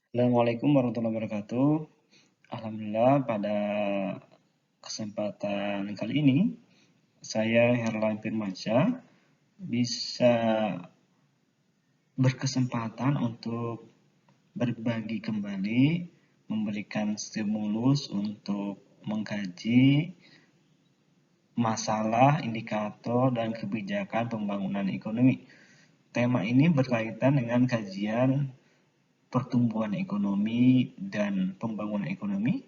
Assalamualaikum warahmatullahi wabarakatuh. Alhamdulillah pada kesempatan kali ini saya Herlan Firmansyah bisa berkesempatan untuk berbagi kembali, memberikan stimulus untuk mengkaji masalah, indikator, dan kebijakan pembangunan ekonomi. Tema ini berkaitan dengan kajian pertumbuhan ekonomi dan pembangunan ekonomi.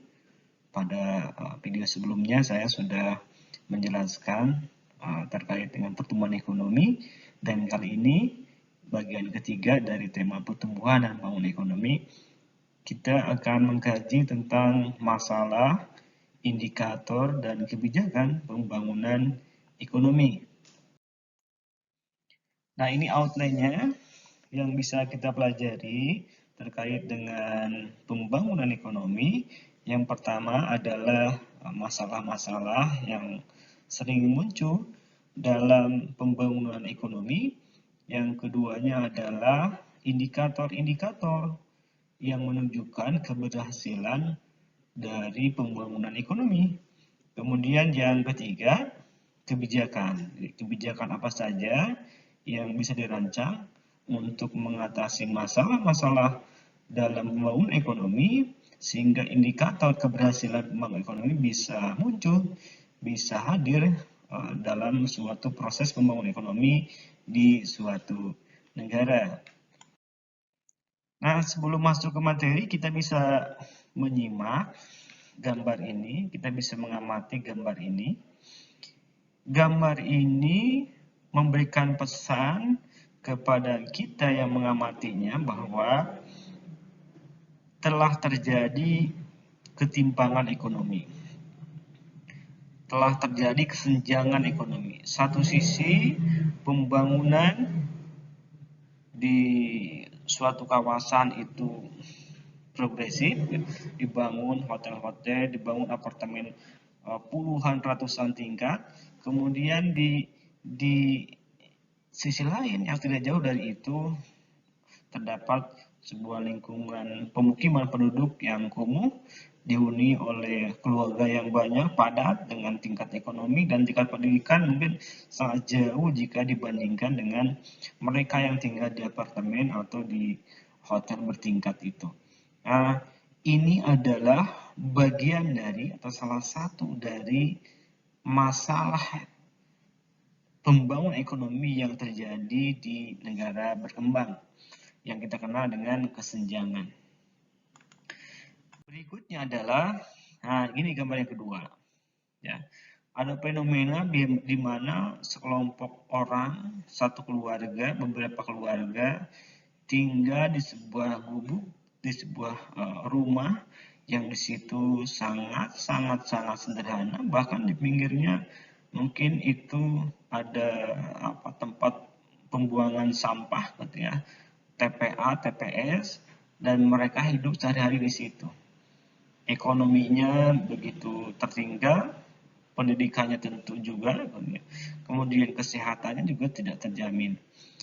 Pada video sebelumnya saya sudah menjelaskan terkait dengan pertumbuhan ekonomi, dan kali ini bagian ketiga dari tema pertumbuhan dan pembangunan ekonomi, kita akan mengkaji tentang masalah, indikator, dan kebijakan pembangunan ekonomi. Nah, ini outline-nya yang bisa kita pelajari terkait dengan pembangunan ekonomi. Yang pertama adalah masalah-masalah yang sering muncul dalam pembangunan ekonomi. Yang keduanya adalah indikator-indikator yang menunjukkan keberhasilan dari pembangunan ekonomi. Kemudian yang ketiga, kebijakan. Kebijakan apa saja yang bisa dirancang untuk mengatasi masalah-masalah dalam pembangunan ekonomi sehingga indikator keberhasilan pembangunan ekonomi bisa muncul, bisa hadir dalam suatu proses pembangunan ekonomi di suatu negara. Nah, sebelum masuk ke materi, kita bisa menyimak gambar ini, kita bisa mengamati gambar ini. Gambar ini memberikan pesan kepada kita yang mengamatinya bahwa telah terjadi ketimpangan ekonomi. Telah terjadi kesenjangan ekonomi. Satu sisi pembangunan di suatu kawasan itu progresif, dibangun hotel-hotel, dibangun apartemen puluhan ratusan tingkat, kemudian di sisi lain yang tidak jauh dari itu terdapat sebuah lingkungan pemukiman penduduk yang kumuh, dihuni oleh keluarga yang banyak, padat, dengan tingkat ekonomi dan tingkat pendidikan mungkin sangat jauh jika dibandingkan dengan mereka yang tinggal di apartemen atau di hotel bertingkat itu. Nah, ini adalah bagian dari atau salah satu dari masalah pembangunan ekonomi yang terjadi di negara berkembang yang kita kenal dengan kesenjangan. Berikutnya adalah, nah ini gambar yang kedua. Ya, ada fenomena di mana sekelompok orang, satu keluarga, beberapa keluarga tinggal di sebuah gubuk, di sebuah rumah yang di situ sangat sederhana, bahkan di pinggirnya mungkin itu ada tempat pembuangan sampah gitu ya, TPA, TPS, dan mereka hidup sehari-hari di situ. Ekonominya begitu tertinggal, pendidikannya tentu juga, kemudian kesehatannya juga tidak terjamin.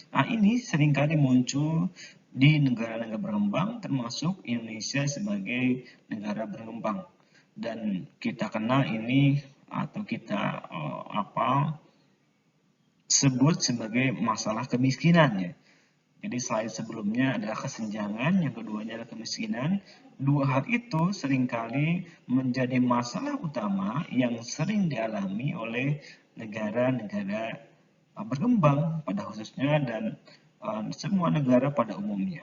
Nah, ini seringkali muncul di negara-negara berkembang, termasuk Indonesia sebagai negara berkembang. Dan kita kenal ini atau kita sebut sebagai masalah kemiskinan ya. Jadi selain sebelumnya adalah kesenjangan, yang keduanya adalah kemiskinan. Dua hal itu seringkali menjadi masalah utama yang sering dialami oleh negara-negara berkembang pada khususnya dan semua negara pada umumnya.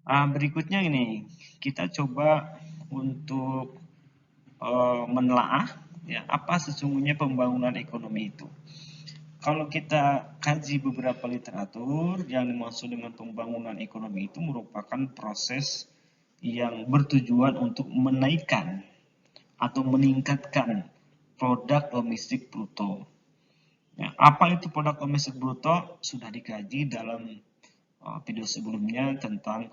Berikutnya ini, kita coba untuk menelaah ya, apa sesungguhnya pembangunan ekonomi itu. Kalau kita kaji beberapa literatur, yang dimaksud dengan pembangunan ekonomi itu merupakan proses yang bertujuan untuk menaikkan atau meningkatkan produk domestik bruto. Ya, apa itu produk domestik bruto? Sudah dikaji dalam video sebelumnya tentang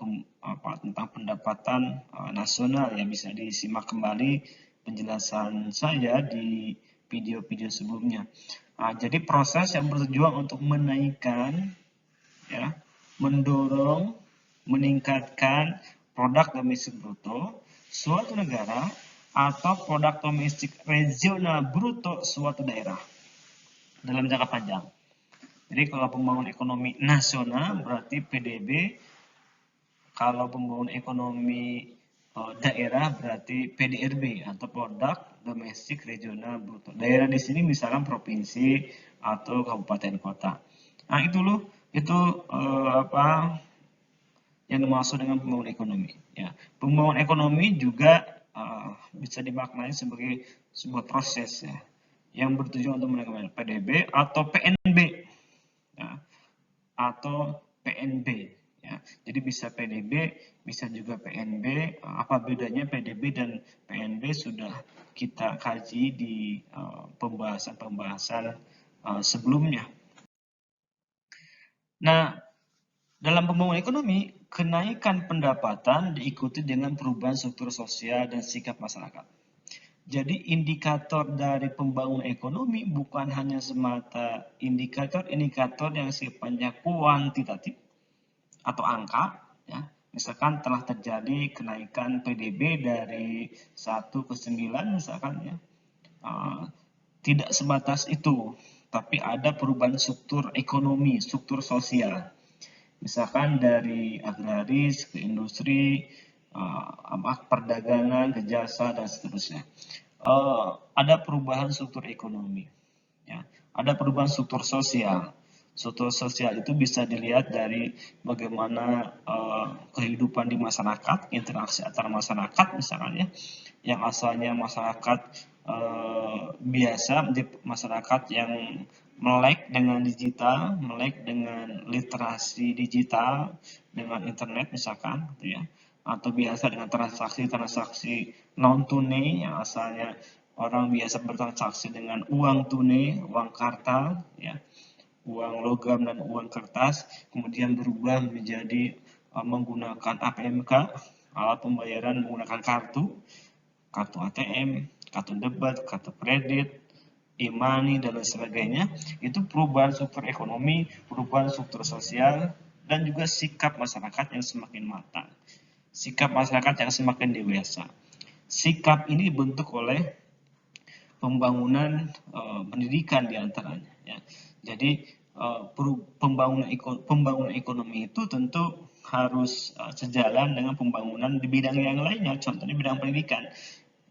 pendapatan nasional, yang bisa disimak kembali penjelasan saya di video-video sebelumnya. Jadi proses yang bertujuan untuk menaikkan, ya, mendorong meningkatkan produk domestik bruto suatu negara atau produk domestik regional bruto suatu daerah dalam jangka panjang. Jadi kalau pembangunan ekonomi nasional berarti PDB, kalau pembangunan ekonomi daerah berarti PDRB atau produk domestik regional bruto. Daerah di sini misalkan provinsi atau kabupaten kota. Nah itu apa yang dimaksud dengan pembangunan ekonomi. Ya, pembangunan ekonomi juga bisa dimaknai sebagai sebuah proses ya, yang bertujuan untuk meningkatkan PDB atau PNB ya, atau PNB. Ya, jadi bisa PDB, bisa juga PNB. Apa bedanya PDB dan PNB sudah kita kaji di pembahasan-pembahasan sebelumnya. Nah, dalam pembangunan ekonomi, kenaikan pendapatan diikuti dengan perubahan struktur sosial dan sikap masyarakat. Jadi indikator dari pembangunan ekonomi bukan hanya semata indikator-indikator yang sifatnya kuantitatif atau angka, ya. Misalkan telah terjadi kenaikan PDB dari 1 ke 9 misalkan ya. Tidak sebatas itu, tapi ada perubahan struktur ekonomi, struktur sosial. Misalkan dari agraris ke industri, perdagangan ke jasa dan seterusnya. Ada perubahan struktur ekonomi, ya. Ada perubahan struktur sosial. Struktur sosial itu bisa dilihat dari bagaimana kehidupan di masyarakat, interaksi antara masyarakat misalnya, yang asalnya masyarakat biasa, masyarakat yang melek dengan digital, melek dengan literasi digital, dengan internet misalkan, gitu ya, atau biasa dengan transaksi-transaksi non tunai yang asalnya orang biasa bertransaksi dengan uang tunai, uang kartal, ya, uang logam dan uang kertas, kemudian berubah menjadi menggunakan APMK, alat pembayaran menggunakan kartu ATM, kartu debit, kartu kredit, e-money, dan lain sebagainya. Itu perubahan struktur ekonomi, perubahan struktur sosial, dan juga sikap masyarakat yang semakin matang. Sikap masyarakat yang semakin dewasa. Sikap ini dibentuk oleh pembangunan pendidikan diantaranya. Ya. Jadi pembangunan ekonomi itu tentu harus sejalan dengan pembangunan di bidang yang lainnya, contohnya bidang pendidikan.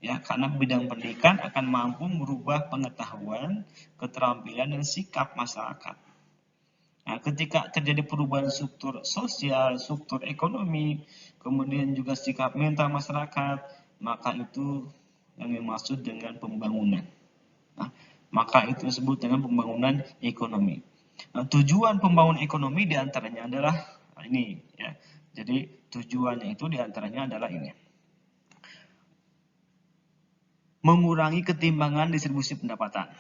Ya, karena bidang pendidikan akan mampu merubah pengetahuan, keterampilan, dan sikap masyarakat. Nah, ketika terjadi perubahan struktur sosial, struktur ekonomi, kemudian juga sikap mental masyarakat, maka itu yang dimaksud dengan pembangunan. Nah, maka itu disebut dengan pembangunan ekonomi. Nah, tujuan pembangunan ekonomi diantaranya adalah ini, ya. Jadi tujuannya itu diantaranya adalah ini: mengurangi ketimbangan distribusi pendapatan.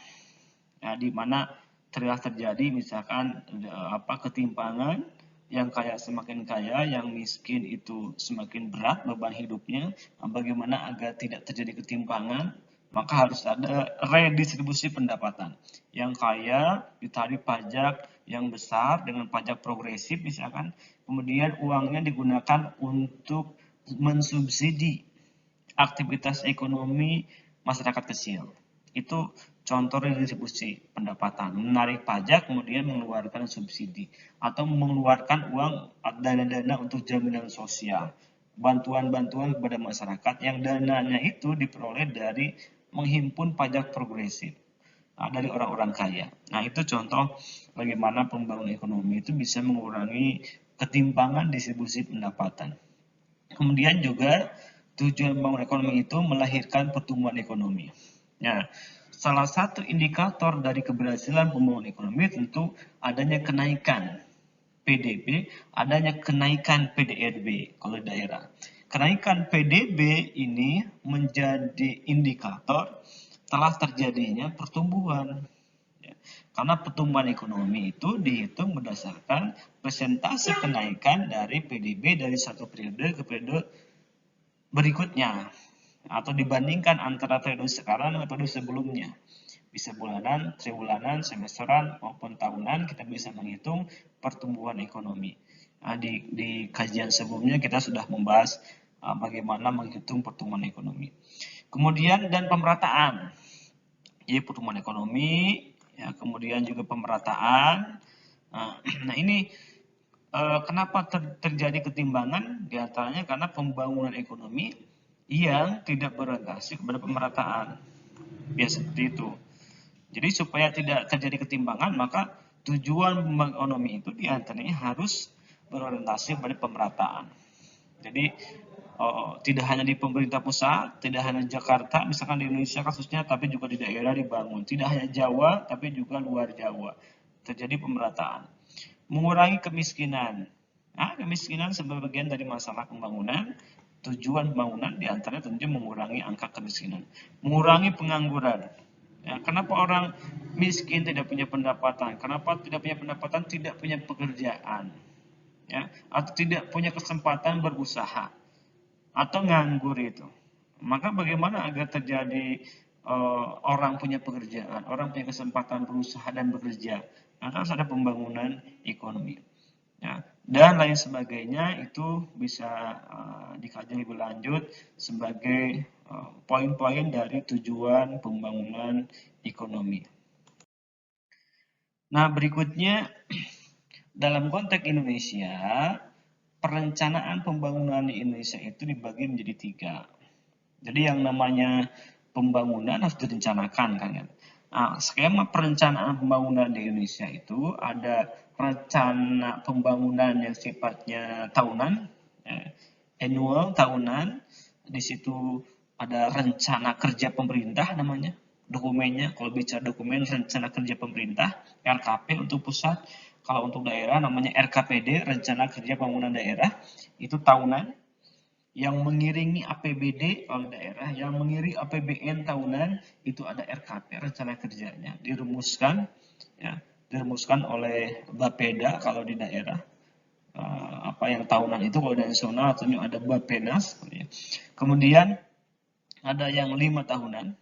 Ya, di mana telah terjadi misalkan ketimpangan, yang kaya semakin kaya, yang miskin itu semakin berat beban hidupnya. Bagaimana agar tidak terjadi ketimpangan? Maka harus ada redistribusi pendapatan. Yang kaya ditarik pajak yang besar dengan pajak progresif misalkan, kemudian uangnya digunakan untuk mensubsidi aktivitas ekonomi masyarakat kecil. Itu contoh redistribusi pendapatan, menarik pajak kemudian mengeluarkan subsidi atau mengeluarkan uang dana-dana untuk jaminan sosial, bantuan-bantuan kepada masyarakat yang dananya itu diperoleh dari menghimpun pajak progresif dari orang-orang kaya. Nah, itu contoh bagaimana pembangunan ekonomi itu bisa mengurangi ketimpangan distribusi pendapatan. Kemudian juga tujuan pembangunan ekonomi itu melahirkan pertumbuhan ekonomi. Nah, salah satu indikator dari keberhasilan pembangunan ekonomi tentu adanya kenaikan PDB, adanya kenaikan PDRB kalau daerah. Kenaikan PDB ini menjadi indikator telah terjadinya pertumbuhan. Karena pertumbuhan ekonomi itu dihitung berdasarkan persentase kenaikan dari PDB dari satu periode ke periode berikutnya, atau dibandingkan antara periode sekarang dengan periode sebelumnya. Bisa bulanan, tribulanan, semesteran, maupun tahunan, kita bisa menghitung pertumbuhan ekonomi. Di kajian sebelumnya kita sudah membahas bagaimana menghitung pertumbuhan ekonomi. Kemudian dan pemerataan, jadi pertumbuhan ekonomi, ya, kemudian juga pemerataan. Nah ini kenapa terjadi ketimbangan? Di antaranya karena pembangunan ekonomi yang tidak berorientasi kepada pemerataan. Biasa seperti itu. Jadi supaya tidak terjadi ketimbangan, maka tujuan pembangunan ekonomi itu diantaranya harus berorientasi pada pemerataan. Jadi tidak hanya di pemerintah pusat, tidak hanya Jakarta, misalkan di Indonesia kasusnya, tapi juga di daerah dibangun. Tidak hanya Jawa, tapi juga luar Jawa. Terjadi pemerataan. Mengurangi kemiskinan. Nah, kemiskinan sebagai bagian dari masalah pembangunan. Tujuan pembangunan diantaranya tentu mengurangi angka kemiskinan. Mengurangi pengangguran. Ya, kenapa orang miskin tidak punya pendapatan? Kenapa tidak punya pendapatan? Tidak punya pekerjaan, ya, atau tidak punya kesempatan berusaha, atau nganggur itu. Maka bagaimana agar terjadi orang punya pekerjaan, orang punya kesempatan berusaha dan bekerja? Maka harus ada pembangunan ekonomi. Ya, dan lain sebagainya itu bisa dikaji lebih lanjut sebagai poin-poin dari tujuan pembangunan ekonomi. Nah, berikutnya dalam konteks Indonesia, perencanaan pembangunan di Indonesia itu dibagi menjadi 3. Jadi yang namanya pembangunan harus direncanakan kan ya. Nah, skema perencanaan pembangunan di Indonesia itu ada rencana pembangunan yang sifatnya tahunan, annual, tahunan. Di situ ada rencana kerja pemerintah namanya, dokumennya. Kalau bicara dokumen rencana kerja pemerintah, RKP untuk pusat. Kalau untuk daerah namanya RKPD, rencana kerja pembangunan daerah, itu tahunan. Yang mengiringi APBD kalau daerah, yang mengiringi APBN tahunan itu ada RKP, rencana kerjanya, dirumuskan, ya, dirumuskan oleh Bapeda kalau di daerah. Apa yang tahunan itu kalau di nasional tentu ada Bapenas. Ya. Kemudian ada yang 5 tahunan,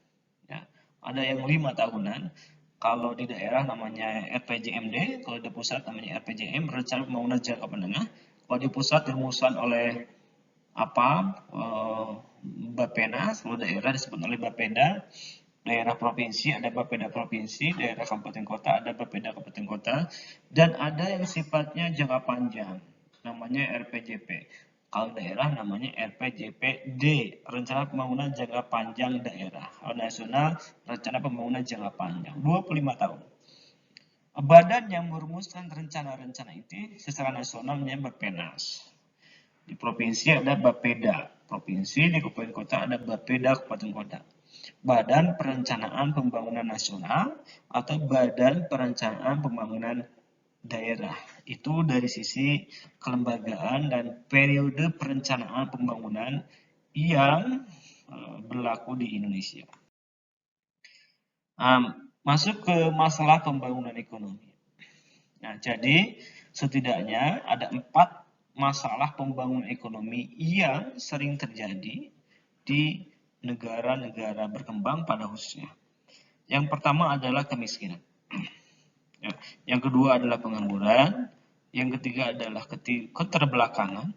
ya, ada yang 5 tahunan. Kalau di daerah namanya RPJMD, kalau di pusat namanya RPJM, rencana pembangunan jangka menengah. Kalau di pusat dirumuskan oleh Bapenas, kalau daerah disebut oleh Bapeda, daerah provinsi ada Bapeda provinsi, daerah kabupaten kota ada Bapeda kabupaten kota, dan ada yang sifatnya jangka panjang, namanya RPJP. Kalau daerah namanya RPJPD, rencana pembangunan jangka panjang daerah. Kalau nasional, rencana pembangunan jangka panjang, 25 tahun. Badan yang merumuskan rencana-rencana itu secara nasional namanya Bapenas. Di provinsi ada Bapeda, provinsi, di kabupaten kota ada Bapeda kabupaten kota. Badan Perencanaan Pembangunan Nasional atau Badan Perencanaan Pembangunan Daerah. Itu dari sisi kelembagaan dan periode perencanaan pembangunan yang berlaku di Indonesia. Masuk ke masalah pembangunan ekonomi. Nah, jadi setidaknya ada 4 masalah pembangunan ekonomi yang sering terjadi di negara-negara berkembang pada khususnya. Yang pertama adalah kemiskinan. Yang kedua adalah pengangguran. Yang ketiga adalah keterbelakangan.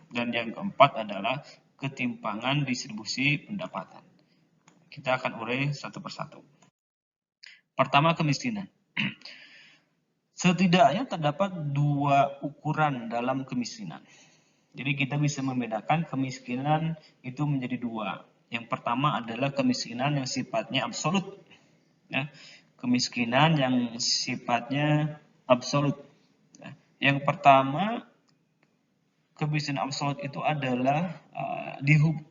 Dan yang keempat adalah ketimpangan distribusi pendapatan. Kita akan urai satu persatu. Pertama, kemiskinan. Setidaknya terdapat 2 ukuran dalam kemiskinan. Jadi kita bisa membedakan kemiskinan itu menjadi 2. Yang pertama adalah kemiskinan yang sifatnya absolut. Ya. Kemiskinan yang sifatnya absolut. Ya. Yang pertama, kemiskinan absolut itu adalah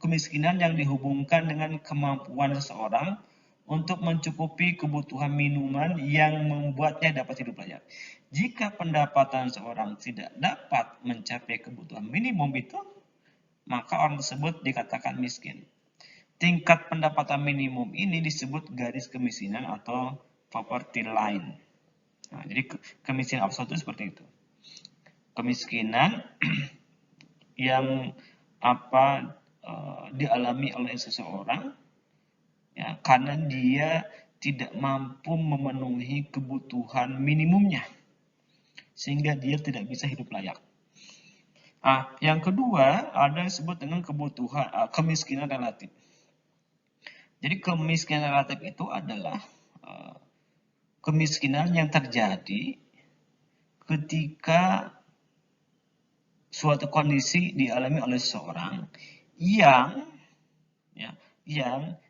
kemiskinan yang dihubungkan dengan kemampuan seseorang untuk mencukupi kebutuhan minuman yang membuatnya dapat hidup layak. Jika pendapatan seorang tidak dapat mencapai kebutuhan minimum itu, maka orang tersebut dikatakan miskin. Tingkat pendapatan minimum ini disebut garis kemiskinan atau poverty line. Nah, jadi kemiskinan absolut itu seperti itu. Kemiskinan yang dialami oleh seseorang, ya, karena dia tidak mampu memenuhi kebutuhan minimumnya, sehingga dia tidak bisa hidup layak. Yang kedua ada yang disebut dengan kebutuhan kemiskinan relatif. Jadi kemiskinan relatif itu adalah kemiskinan yang terjadi ketika suatu kondisi dialami oleh seseorang yang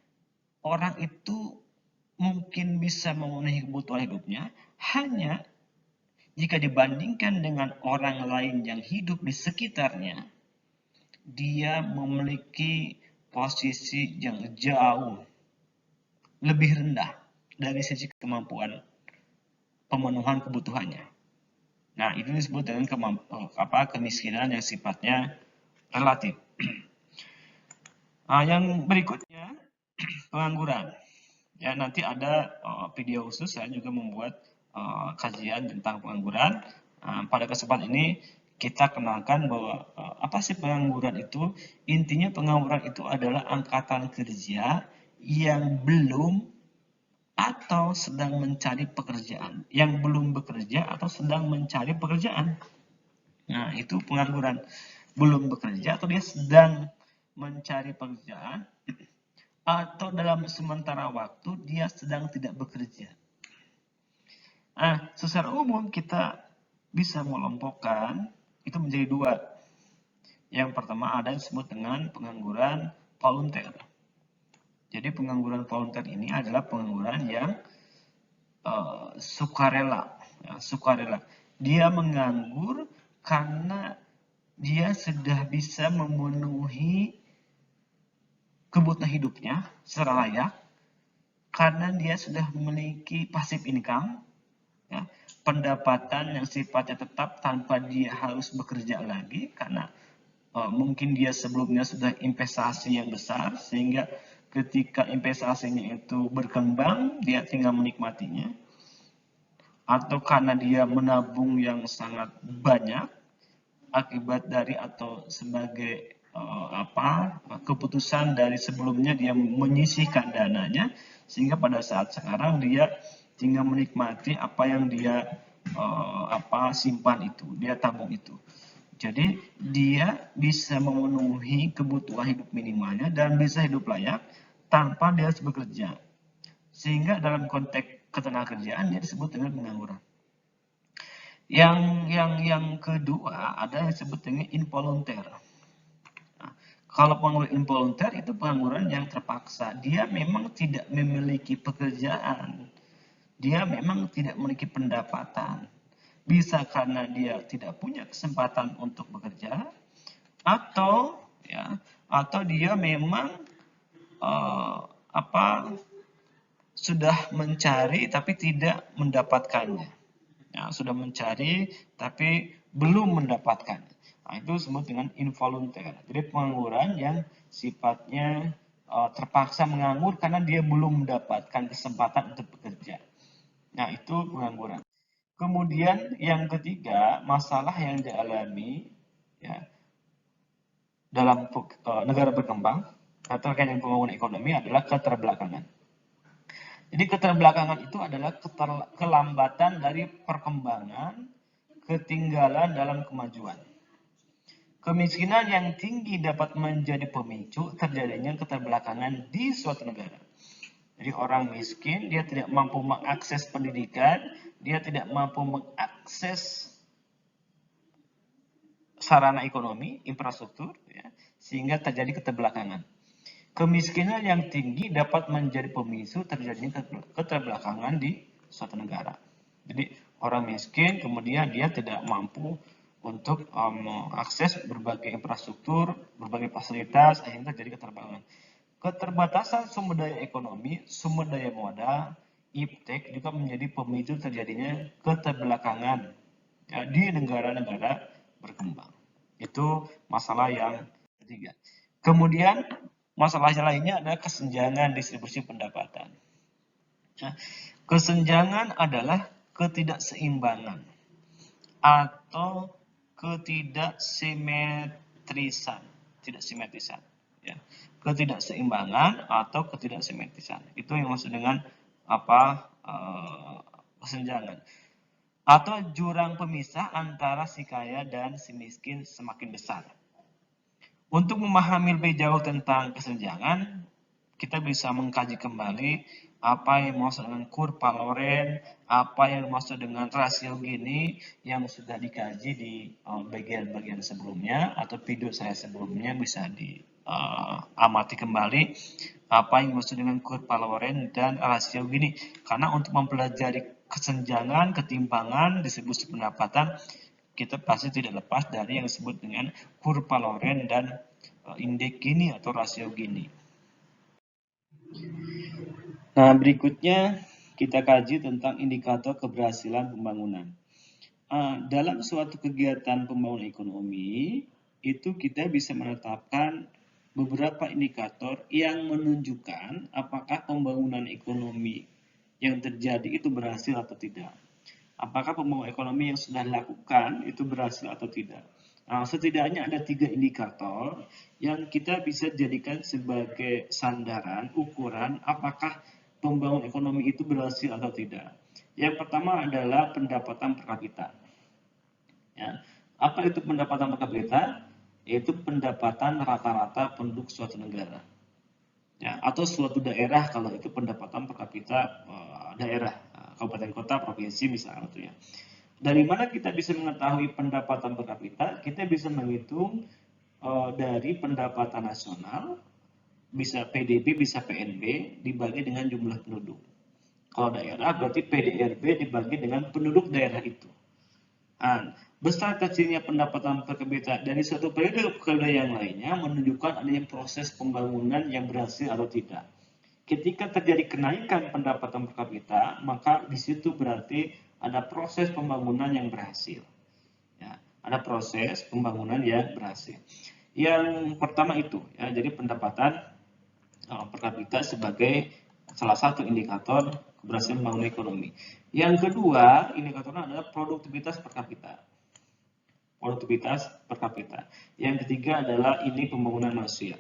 orang itu mungkin bisa memenuhi kebutuhan hidupnya hanya jika dibandingkan dengan orang lain yang hidup di sekitarnya, dia memiliki posisi yang jauh lebih rendah dari sisi kemampuan pemenuhan kebutuhannya. Nah, itu disebut dengan kemiskinan yang sifatnya relatif. Yang berikutnya, pengangguran. Ya, nanti ada video khusus, saya juga membuat kajian tentang pengangguran. Pada kesempatan ini kita kenalkan bahwa apa sih pengangguran itu? Intinya pengangguran itu adalah angkatan kerja yang belum atau sedang mencari pekerjaan, yang belum bekerja atau sedang mencari pekerjaan. Nah, itu pengangguran. Belum bekerja atau dia sedang mencari pekerjaan, atau dalam sementara waktu dia sedang tidak bekerja. Secara umum kita bisa mengelompokkan itu menjadi dua. Yang pertama ada yang disebut dengan pengangguran volunteer. Jadi pengangguran volunteer ini adalah pengangguran yang sukarela. Dia menganggur karena dia sudah bisa memenuhi kebutuhan hidupnya secara layak, karena dia sudah memiliki passive income, pendapatan yang sifatnya tetap tanpa dia harus bekerja lagi, karena mungkin dia sebelumnya sudah investasi yang besar, sehingga ketika investasinya itu berkembang, dia tinggal menikmatinya. Atau karena dia menabung yang sangat banyak, akibat dari atau sebagai keputusan dari sebelumnya dia menyisihkan dananya, sehingga pada saat sekarang dia tinggal menikmati apa yang dia simpan itu, dia tabung itu. Jadi dia bisa memenuhi kebutuhan hidup minimalnya dan bisa hidup layak tanpa dia harus bekerja. Sehingga dalam konteks ketenagakerjaan dia disebut dengan pengangguran. Yang kedua ada yang disebut dengan involunteer. Kalau pengangguran involunteer itu pengangguran yang terpaksa. Dia memang tidak memiliki pekerjaan. Dia memang tidak memiliki pendapatan. Bisa karena dia tidak punya kesempatan untuk bekerja, atau dia memang sudah mencari tapi tidak mendapatkannya. Sudah mencari tapi belum mendapatkan. Itu disebut dengan involunteer. Jadi pengangguran yang sifatnya terpaksa menganggur karena dia belum mendapatkan kesempatan untuk bekerja. Nah, itu pengangguran. Kemudian yang ketiga, masalah yang dialami dalam negara berkembang atau terkait dengan pembangunan ekonomi adalah keterbelakangan. Jadi keterbelakangan itu adalah kelambatan dari perkembangan, ketinggalan dalam kemajuan. Kemiskinan yang tinggi dapat menjadi pemicu terjadinya keterbelakangan di suatu negara. Jadi orang miskin, dia tidak mampu mengakses pendidikan, dia tidak mampu mengakses sarana ekonomi, infrastruktur, sehingga terjadi keterbelakangan. Kemiskinan yang tinggi dapat menjadi pemicu terjadinya keterbelakangan di suatu negara. Jadi orang miskin kemudian dia tidak mampu untuk mengakses berbagai infrastruktur, berbagai fasilitas, akhirnya terjadi keterbelakangan. Keterbatasan sumber daya ekonomi, sumber daya modal, iptek juga menjadi pemicu terjadinya keterbelakangan di negara-negara berkembang. Itu masalah yang ketiga. Kemudian masalah lainnya adalah kesenjangan distribusi pendapatan. Kesenjangan adalah ketidakseimbangan atau ketidaksimetrisan, ketidakseimbangan atau ketidaksimetrisan. Itu yang maksud dengan kesenjangan. atau jurang pemisah antara si kaya dan si miskin semakin besar. Untuk memahami lebih jauh tentang kesenjangan, kita bisa mengkaji kembali apa yang dimaksud dengan kurva Loren, apa yang dimaksud dengan rasio Gini yang sudah dikaji di bagian-bagian sebelumnya atau video saya sebelumnya, bisa diamati kembali apa yang dimaksud dengan kurva Loren dan rasio Gini. Karena untuk mempelajari kesenjangan, ketimpangan, distribusi pendapatan, kita pasti tidak lepas dari yang disebut dengan kurva Loren dan indeks Gini atau rasio Gini. Nah, berikutnya kita kaji tentang indikator keberhasilan pembangunan. Dalam suatu kegiatan pembangunan ekonomi, itu kita bisa menetapkan beberapa indikator yang menunjukkan apakah pembangunan ekonomi yang terjadi itu berhasil atau tidak. Apakah pembangunan ekonomi yang sudah dilakukan itu berhasil atau tidak. Setidaknya ada 3 indikator yang kita bisa jadikan sebagai sandaran, ukuran apakah pembangunan ekonomi itu berhasil atau tidak. Yang pertama adalah pendapatan per kapita. Ya. Apa itu pendapatan per kapita? Yaitu pendapatan rata-rata penduduk suatu negara. Ya, atau suatu daerah kalau itu pendapatan per kapita daerah, kabupaten kota, provinsi misalnya itu ya. Dari mana kita bisa mengetahui pendapatan per kapita? Kita bisa menghitung dari pendapatan nasional, bisa PDB, bisa PNB, dibagi dengan jumlah penduduk. Kalau daerah berarti PDRB dibagi dengan penduduk daerah itu. Nah, besar kecilnya pendapatan per kapita dari suatu periode ke periode yang lainnya menunjukkan adanya proses pembangunan yang berhasil atau tidak. Ketika terjadi kenaikan pendapatan per kapita, maka di situ berarti ada proses pembangunan yang berhasil. Ya, ada proses pembangunan yang berhasil. Yang pertama itu, ya, jadi pendapatan per kapita sebagai salah satu indikator keberhasilan membangun ekonomi. Yang kedua, indikatornya adalah produktivitas per kapita. Produktivitas per kapita. Yang ketiga adalah ini pembangunan manusia.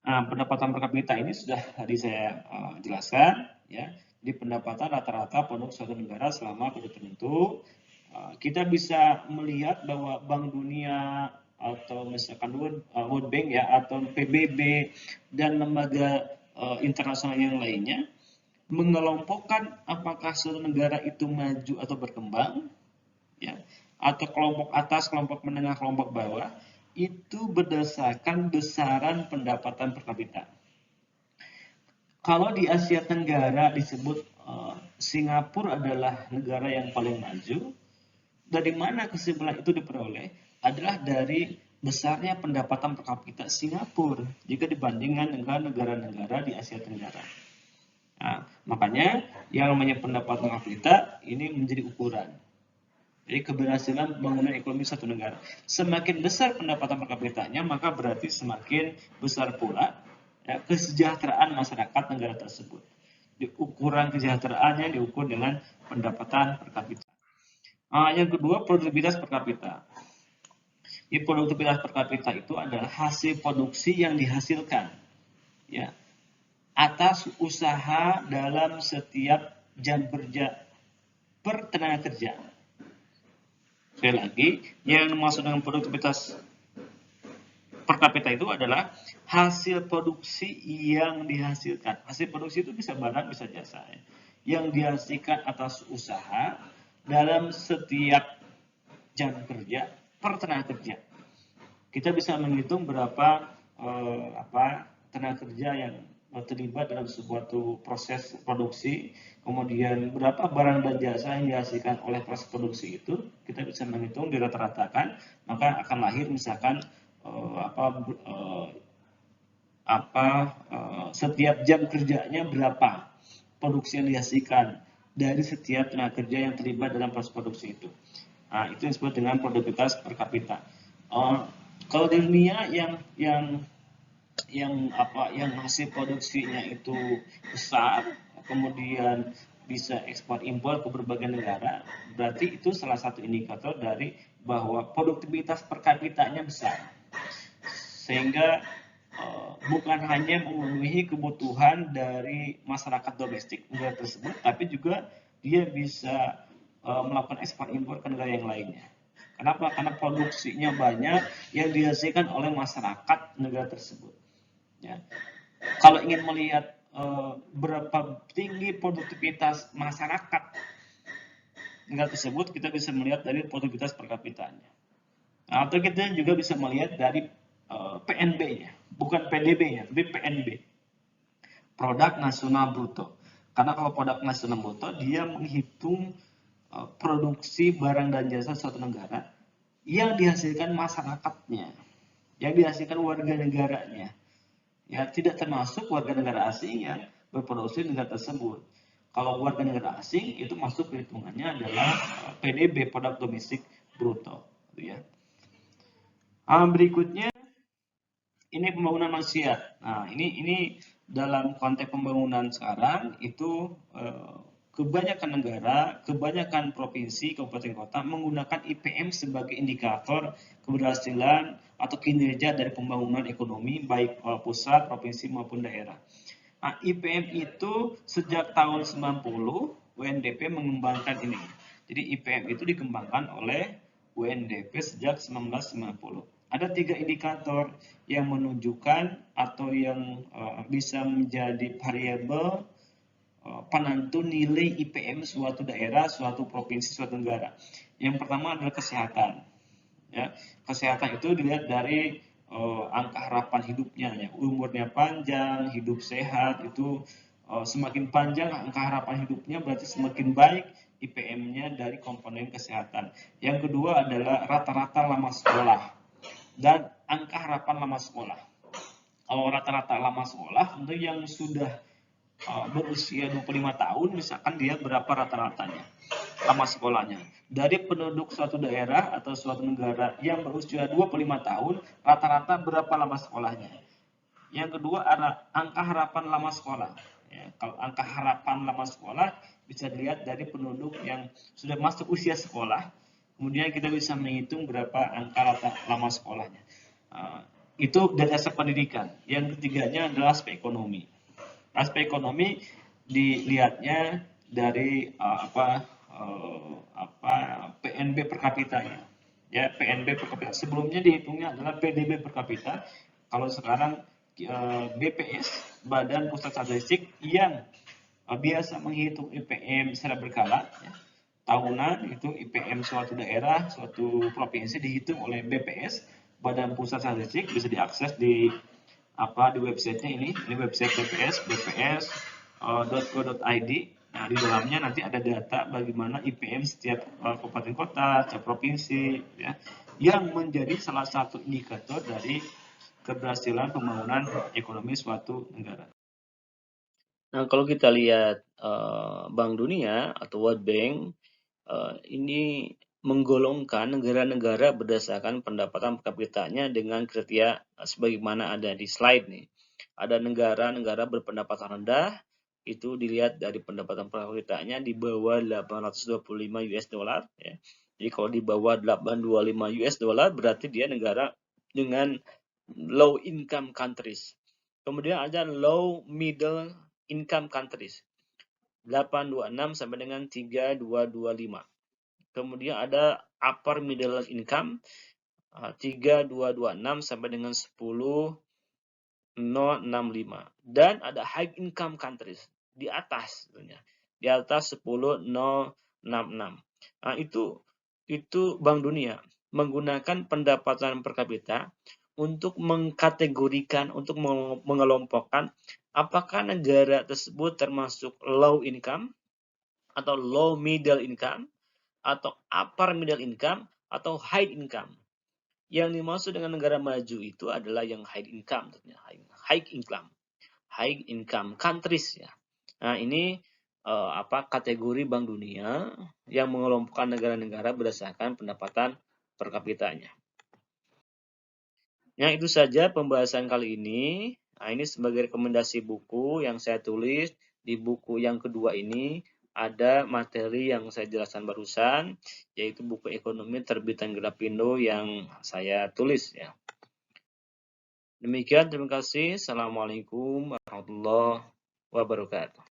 Nah, pendapatan per kapita ini sudah tadi saya jelaskan, ya. Di pendapatan rata-rata penduduk suatu negara selama periode tertentu, kita bisa melihat bahwa Bank Dunia atau misalkan World Bank ya atau PBB dan lembaga internasional yang lainnya mengelompokkan apakah suatu negara itu maju atau berkembang, ya, atau kelompok atas, kelompok menengah, kelompok bawah, itu berdasarkan besaran pendapatan per kapita. Kalau di Asia Tenggara disebut Singapura adalah negara yang paling maju, dari mana kesimpulan itu diperoleh? Adalah dari besarnya pendapatan per kapita Singapura jika dibandingkan dengan negara-negara di Asia Tenggara. Nah, makanya yang namanya pendapatan per kapita ini menjadi ukuran. Jadi keberhasilan pembangunan ekonomi satu negara. Semakin besar pendapatan per kapitanya, maka berarti semakin besar pula ya, kesejahteraan masyarakat negara tersebut. Di ukuran kesejahteraannya diukur dengan pendapatan per kapita. Yang kedua, produktivitas per kapita. Jadi produktivitas per kapita itu adalah hasil produksi yang dihasilkan, ya, atas usaha dalam setiap jam kerja per tenaga kerja. Sekali lagi, yang dimaksud dengan produktivitas per kapita itu adalah hasil produksi yang dihasilkan. Hasil produksi itu bisa barang, bisa jasa, ya, yang dihasilkan atas usaha dalam setiap jam kerja per tenaga kerja. Kita bisa menghitung berapa tenaga kerja yang terlibat dalam suatu proses produksi, kemudian berapa barang dan jasa yang dihasilkan oleh proses produksi itu, kita bisa menghitung dirata-ratakan, maka akan lahir misalkan setiap jam kerjanya berapa produksi yang dihasilkan dari setiap tenaga kerja yang terlibat dalam proses produksi itu. Nah, itu disebut dengan produktivitas per kapita. Kalau di dunia yang hasil produksinya itu besar, kemudian bisa ekspor impor ke berbagai negara, berarti itu salah satu indikator dari bahwa produktivitas per kapitanya besar, sehingga bukan hanya memenuhi kebutuhan dari masyarakat domestik negara tersebut, tapi juga dia bisa melakukan ekspor impor ke negara yang lainnya. Kenapa? Karena produksinya banyak yang dihasilkan oleh masyarakat negara tersebut. Ya. Kalau ingin melihat berapa tinggi produktivitas masyarakat negara tersebut, kita bisa melihat dari produktivitas per kapitanya. Nah, atau kita juga bisa melihat dari PNB-nya, bukan PDB-nya, tapi PNB, produk nasional bruto. Karena kalau produk nasional bruto dia menghitung produksi barang dan jasa suatu negara yang dihasilkan masyarakatnya, yang dihasilkan warga negaranya. Ya, tidak termasuk warga negara asing yang berproduksi di negara tersebut. Kalau warga negara asing itu masuk perhitungannya adalah PDB, produk domestik bruto, gitu ya. Berikutnya ini pembangunan manusia. Nah, ini dalam konteks pembangunan sekarang itu kebanyakan negara, kebanyakan provinsi, kabupaten kota menggunakan IPM sebagai indikator keberhasilan atau kinerja dari pembangunan ekonomi baik pusat, provinsi maupun daerah. Nah, IPM itu sejak tahun 90 UNDP mengembangkan ini. Jadi IPM itu dikembangkan oleh UNDP sejak 1990. Ada 3 indikator yang menunjukkan atau yang bisa menjadi variabel penentu nilai IPM suatu daerah, suatu provinsi, suatu negara. Yang pertama adalah kesehatan. Ya, kesehatan itu dilihat dari angka harapan hidupnya, ya. Umurnya panjang, hidup sehat, itu semakin panjang angka harapan hidupnya berarti semakin baik IPM-nya dari komponen kesehatan. Yang kedua adalah rata-rata lama sekolah dan angka harapan lama sekolah. Kalau rata-rata lama sekolah, untuk yang sudah berusia 25 tahun, misalkan dia berapa rata-ratanya lama sekolahnya. Dari penduduk suatu daerah atau suatu negara yang berusia 25 tahun, rata-rata berapa lama sekolahnya. Yang kedua adalah angka harapan lama sekolah. Ya, kalau angka harapan lama sekolah bisa dilihat dari penduduk yang sudah masuk usia sekolah, kemudian kita bisa menghitung berapa angka lama sekolahnya. Itu dari aspek pendidikan. Yang ketiganya adalah aspek ekonomi. Aspek ekonomi dilihatnya dari PNB per kapitanya. Ya, PNB per kapita. Sebelumnya dihitungnya adalah PDB per kapita. Kalau sekarang BPS, Badan Pusat Statistik, yang biasa menghitung IPM secara berkala, ya, tahunan itu IPM suatu daerah, suatu provinsi dihitung oleh BPS, Badan Pusat Statistik, bisa diakses di websitenya ini website bps.go.id. Nah, di dalamnya nanti ada data bagaimana IPM setiap kabupaten kota, setiap provinsi, ya, yang menjadi salah satu indikator dari keberhasilan pembangunan ekonomi suatu negara. Nah, kalau kita lihat Bank Dunia atau World Bank ini menggolongkan negara-negara berdasarkan pendapatan per kapitanya dengan kriteria sebagaimana ada di slide nih. Ada negara-negara berpendapatan rendah, itu dilihat dari pendapatan per kapitanya di bawah 825 US dollar, ya. Jadi kalau di bawah 825 US dollar berarti dia negara dengan low income countries. Kemudian ada low middle income countries, 826 sampai dengan 3225. Kemudian ada upper middle income 3226 sampai dengan 10065, dan ada high income countries di atas tentunya. Di atas 10066. Nah, itu Bank Dunia menggunakan pendapatan per kapita untuk mengkategorikan, untuk mengelompokkan apakah negara tersebut termasuk low income atau low middle income atau upper middle income atau high income. Yang dimaksud dengan negara maju itu adalah yang high income, high income countries, ya. Nah, ini kategori Bank Dunia yang mengelompokkan negara-negara berdasarkan pendapatan per kapitanya. Nah, itu saja pembahasan kali ini. Nah, ini sebagai rekomendasi buku yang saya tulis. Di buku yang kedua ini ada materi yang saya jelaskan barusan, yaitu buku ekonomi terbitan Gerapindo yang saya tulis, ya. Demikian, terima kasih. Assalamualaikum warahmatullahi wabarakatuh.